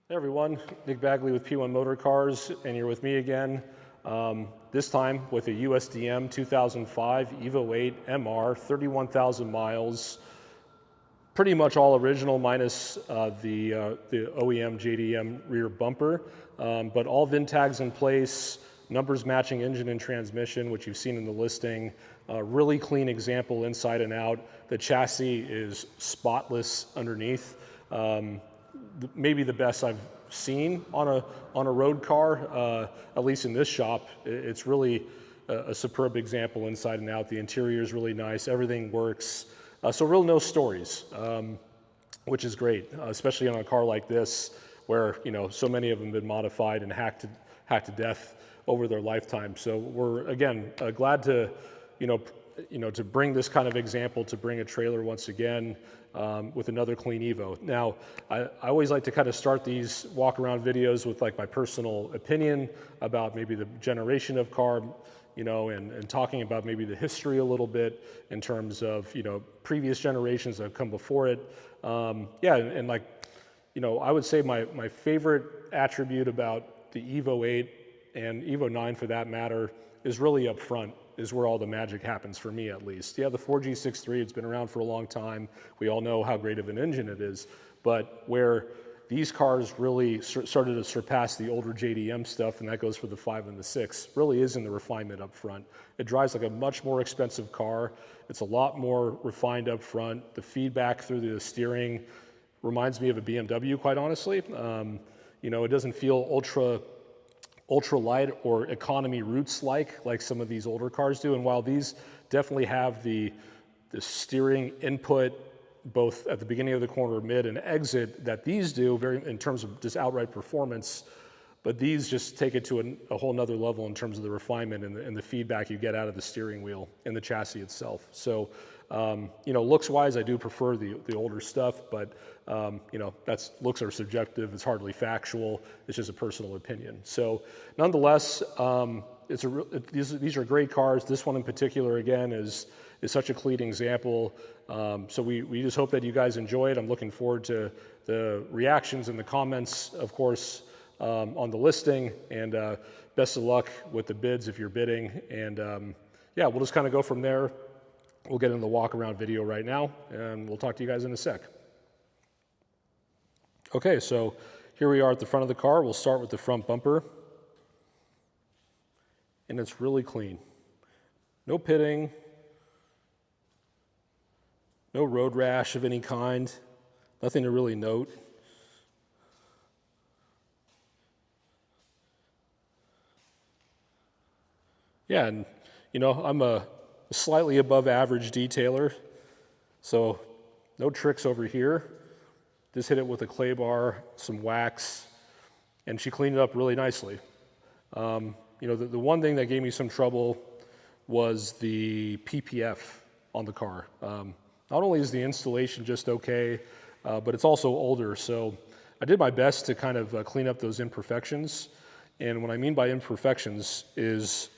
Hey everyone, Nick Bagley with P1 Motor Cars, and you're with me again. This time with a USDM 2005 Evo 8 MR, 31,000 miles. Pretty much all original minus the OEM JDM rear bumper, but all VIN tags in place, numbers matching engine and transmission, which you've seen in the listing. Really clean example inside and out. The chassis is spotless underneath. Maybe the best I've seen on a road car, at least in this shop. It's really a superb example inside and out. The interior is really nice. Everything works. So real no stories, which is great, especially on a car like this, where so many of them have been modified and hacked to death over their lifetime. So we're again glad to to bring this kind of example, to bring a trailer once again with another clean Evo. Now, I always like to kind of start these walk around videos with like my personal opinion about maybe the generation of car, and talking about maybe the history a little bit in terms of, previous generations that have come before it. And like, I would say my favorite attribute about the Evo 8 and Evo 9 for that matter is really up front, is where all the magic happens for me at least. Yeah, the 4G63, it's been around for a long time. We all know how great of an engine it is, but where these cars really started to surpass the older JDM stuff, and that goes for the 5 and the 6, really is in the refinement up front. It drives like a much more expensive car. It's a lot more refined up front. The feedback through the steering reminds me of a BMW, quite honestly. It doesn't feel ultra light or economy roots like some of these older cars do. And while these definitely have the steering input both at the beginning of the corner, mid, and exit that these do, very in terms of just outright performance, but these just take it to a whole nother level in terms of the refinement and the feedback you get out of the steering wheel and the chassis itself. So, looks wise, I do prefer the older stuff, but looks are subjective. It's hardly factual. It's just a personal opinion. So, nonetheless, these are great cars. This one in particular, again, is such a clean example. So we just hope that you guys enjoy it. I'm looking forward to the reactions and the comments, of course, on the listing, and best of luck with the bids if you're bidding. And we'll just kind of go from there. We'll get into the walk around video right now, and we'll talk to you guys in a sec. Okay, so here we are at the front of the car. We'll start with the front bumper, and it's really clean. No pitting, no road rash of any kind, nothing to really note. Yeah, and I'm a slightly above average detailer, so no tricks over here. Just hit it with a clay bar, some wax, and she cleaned it up really nicely. The one thing that gave me some trouble was the PPF on the car. Not only is the installation just okay, but it's also older, so I did my best to kind of clean up those imperfections. And what I mean by imperfections is,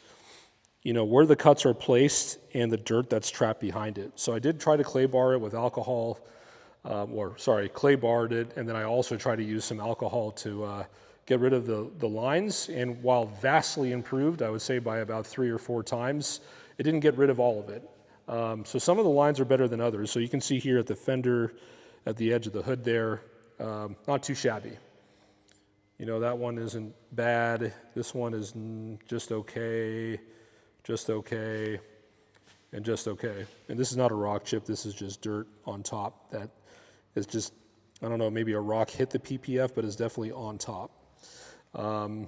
where the cuts are placed and the dirt that's trapped behind it. So I did try to clay bar it with alcohol, clay barred it, and then I also tried to use some alcohol to get rid of the lines. And while vastly improved, I would say by about 3 or 4 times, it didn't get rid of all of it. So some of the lines are better than others. So you can see here at the fender, at the edge of the hood there, not too shabby. That one isn't bad. This one is just okay, and just okay. And this is not a rock chip. This is just dirt on top that is just, I don't know, maybe a rock hit the PPF, but it's definitely on top. The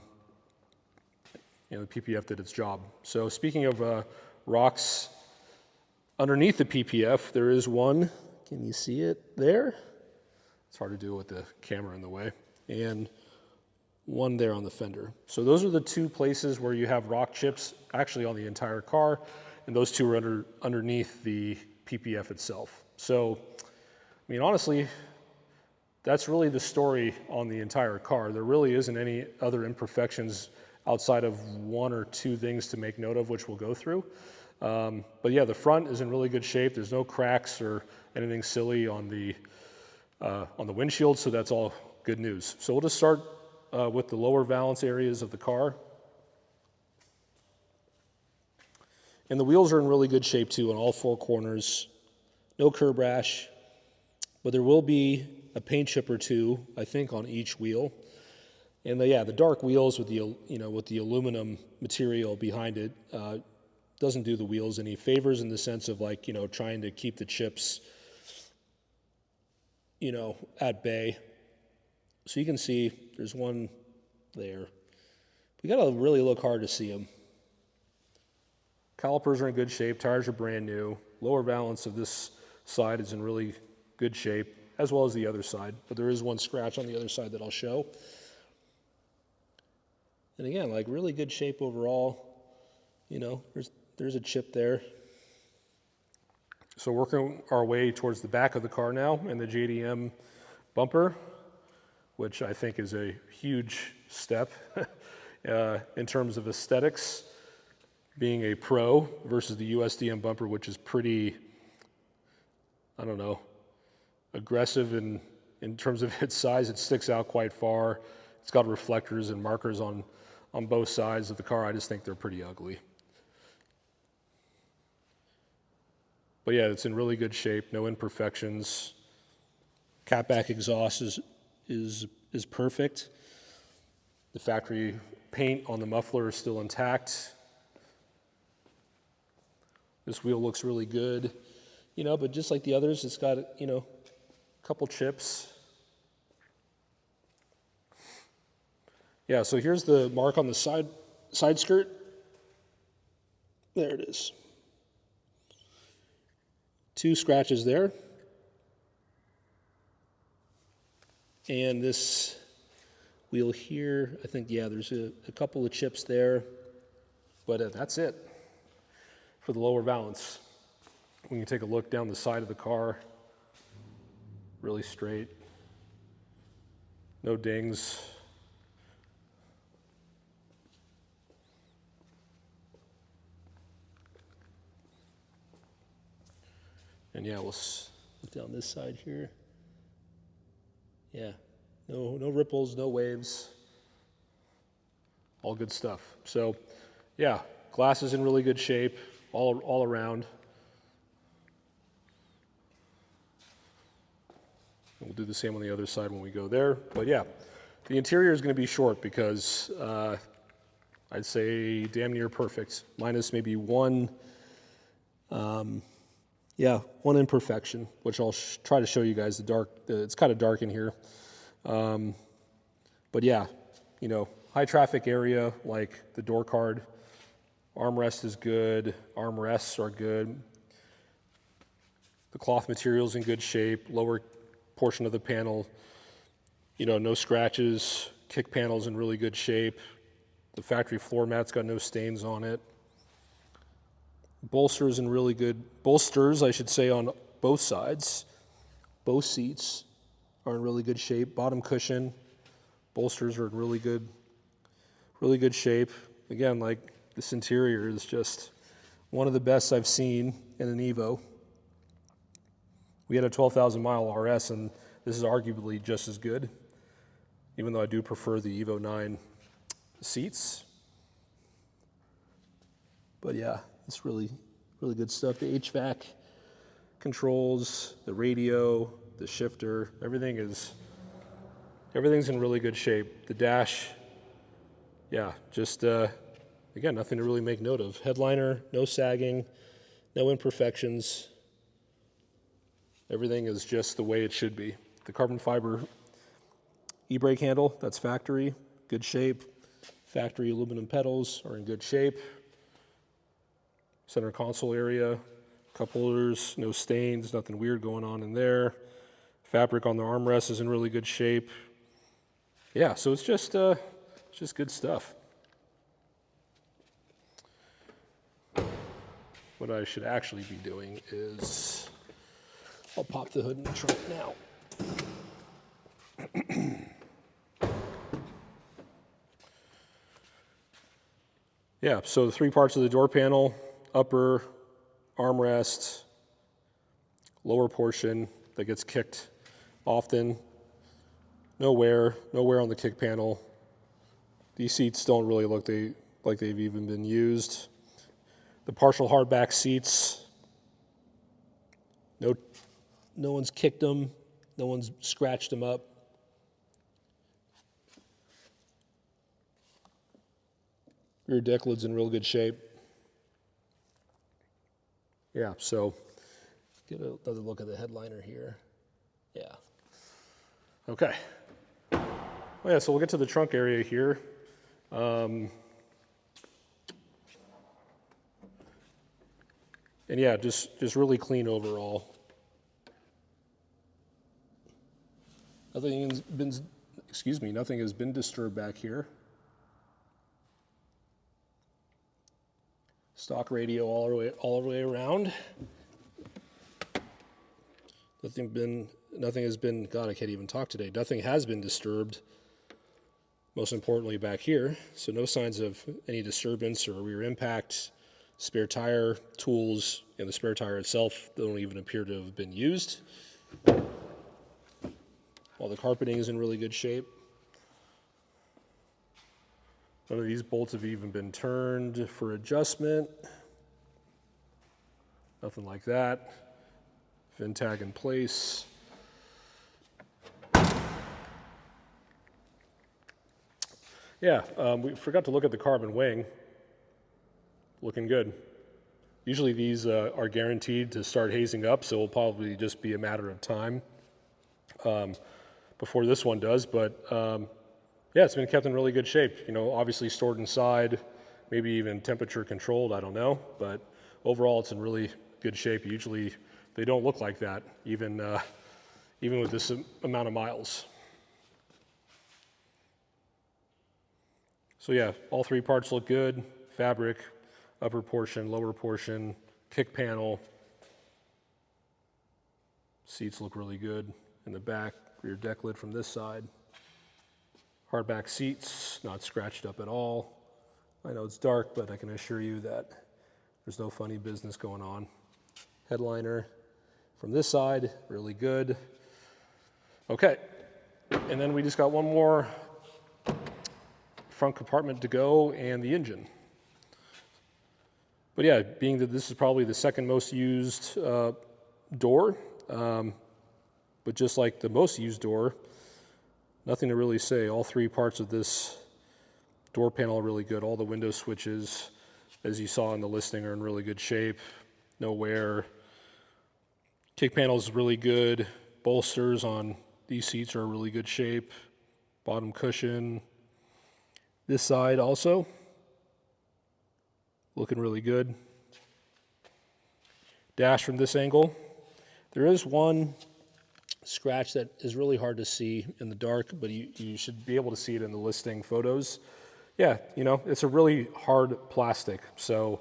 PPF did its job. So speaking of rocks, underneath the PPF, there is one. Can you see it there? It's hard to do with the camera in the way. And one there on the fender. So those are the 2 places where you have rock chips, actually on the entire car, and those 2 are underneath the PPF itself. So, honestly, that's really the story on the entire car. There really isn't any other imperfections outside of 1 or 2 things to make note of, which we'll go through. But yeah, the front is in really good shape. There's no cracks or anything silly on the windshield, so that's all good news. So we'll just start with the lower valance areas of the car. And the wheels are in really good shape too on all four corners. No curb rash, but there will be a paint chip or two, I think, on each wheel. And the dark wheels with the aluminum material behind it doesn't do the wheels any favors in the sense of trying to keep the chips at bay. So you can see there's one there. We gotta really look hard to see them. Calipers are in good shape, tires are brand new. Lower valance of this side is in really good shape, as well as the other side, but there is one scratch on the other side that I'll show. And again, really good shape overall. There's a chip there. So working our way towards the back of the car now, and the JDM bumper, which I think is a huge step in terms of aesthetics, being a Pro versus the USDM bumper, which is pretty, aggressive in terms of its size. It sticks out quite far. It's got reflectors and markers on both sides of the car. I just think they're pretty ugly. But yeah, it's in really good shape, no imperfections. Catback exhaust is perfect. The factory paint on the muffler is still intact. This wheel looks really good, but just like the others, it's got, a couple chips. Yeah, so here's the mark on the side skirt. There it is. 2 scratches there. And this wheel here, I think, there's a couple of chips there, but that's it for the lower valance. We can take a look down the side of the car, really straight, no dings. And we'll look down this side here. Yeah, no ripples, no waves, all good stuff. So, glass is in really good shape all around. And we'll do the same on the other side when we go there. But the interior is going to be short because I'd say damn near perfect, minus maybe one imperfection, which I'll try to show you guys. It's kind of dark in here. But high traffic area, like the door card. Armrest is good. Armrests are good. The cloth material's in good shape. Lower portion of the panel, no scratches. Kick panel's in really good shape. The factory floor mat's got no stains on it. Bolsters, I should say, on both sides. Both seats are in really good shape. Bottom cushion, bolsters are in really good shape. Again, this interior is just one of the best I've seen in an Evo. We had a 12,000 mile RS, and this is arguably just as good, even though I do prefer the Evo 9 seats. But it's really good stuff. The HVAC controls, the radio, the shifter, everything's in really good shape. The dash, again, nothing to really make note of. Headliner, no sagging, no imperfections. Everything is just the way it should be. The carbon fiber e-brake handle, that's factory, good shape. Factory aluminum pedals are in good shape. Center console area, cup holders, no stains, nothing weird going on in there. Fabric on the armrest is in really good shape. So it's just good stuff. What I should actually be doing is, I'll pop the hood in the trunk now. So the 3 parts of the door panel: upper, armrest, lower portion that gets kicked often, No wear on the kick panel. These seats don't really look like they've even been used. The partial hardback seats, no one's kicked them, no one's scratched them up. Rear deck lid's in real good shape. Yeah, so get another look at the headliner here. Yeah. Okay. Well, yeah, so we'll get to the trunk area here. And yeah, just really clean overall. Nothing has been disturbed back here. Stock radio all the way around. Nothing has been, God, I can't even talk today. Nothing has been disturbed. Most importantly back here, so no signs of any disturbance or rear impact. Spare tire, tools, and the spare tire itself don't even appear to have been used. All the carpeting is in really good shape. None of these bolts have even been turned for adjustment. Nothing like that. VIN tag in place. Yeah, we forgot to look at the carbon wing. Looking good. Usually these are guaranteed to start hazing up, so it'll probably just be a matter of time before this one does. But yeah, it's been kept in really good shape. You know, obviously stored inside, maybe even temperature controlled, I don't know. But overall, it's in really good shape. Usually they don't look like that, even with this amount of miles. So yeah, all three parts look good. Fabric, upper portion, lower portion, kick panel. Seats look really good in the back, rear deck lid from this side. Hardback seats, not scratched up at all. I know it's dark, but I can assure you that there's no funny business going on. Headliner from this side, really good. Okay, and then we just got one more front compartment to go and the engine. But yeah, being that this is probably the second most used door, but just like the most used door, nothing to really say. All three parts of this door panel are really good. All the window switches, as you saw in the listing, are in really good shape. No wear. Kick panel is really good. Bolsters on these seats are in really good shape. Bottom cushion. This side also looking really good. Dash from this angle. There is one scratch that is really hard to see in the dark, but you should be able to see it in the listing photos. Yeah, you know, it's a really hard plastic. So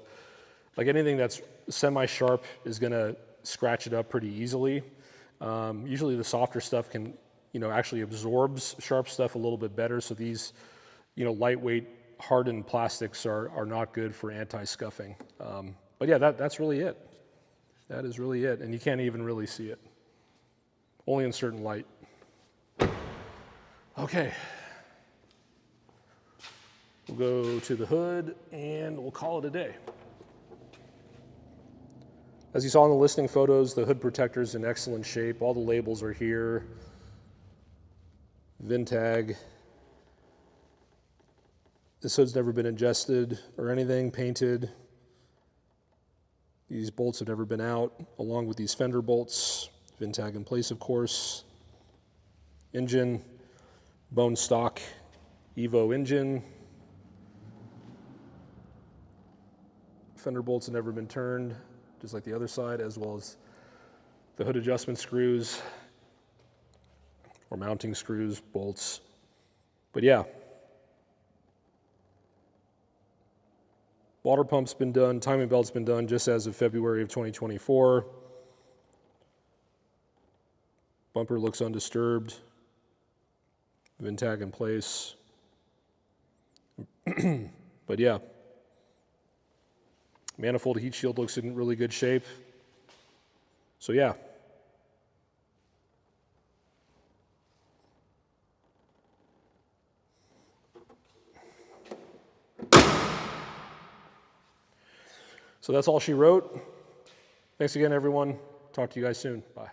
like anything that's semi-sharp is gonna scratch it up pretty easily. Usually the softer stuff can, you know, actually absorbs sharp stuff a little bit better. So these, you know, lightweight hardened plastics are not good for anti-scuffing. But yeah, that's really it. That is really it. And you can't even really see it. Only in certain light. Okay. We'll go to the hood and we'll call it a day. As you saw in the listing photos, the hood protector is in excellent shape. All the labels are here. VIN tag. This hood's never been ingested or anything, painted. These bolts have never been out, along with these fender bolts. VIN tag in place, of course. Engine, bone stock Evo engine. Fender bolts have never been turned, just like the other side, as well as the hood adjustment screws or mounting screws, bolts. But yeah, water pump's been done, timing belt's been done just as of February of 2024. Bumper looks undisturbed. VIN tag in place. But yeah, manifold heat shield looks in really good shape. So yeah. So that's all she wrote. Thanks again, everyone. Talk to you guys soon. Bye.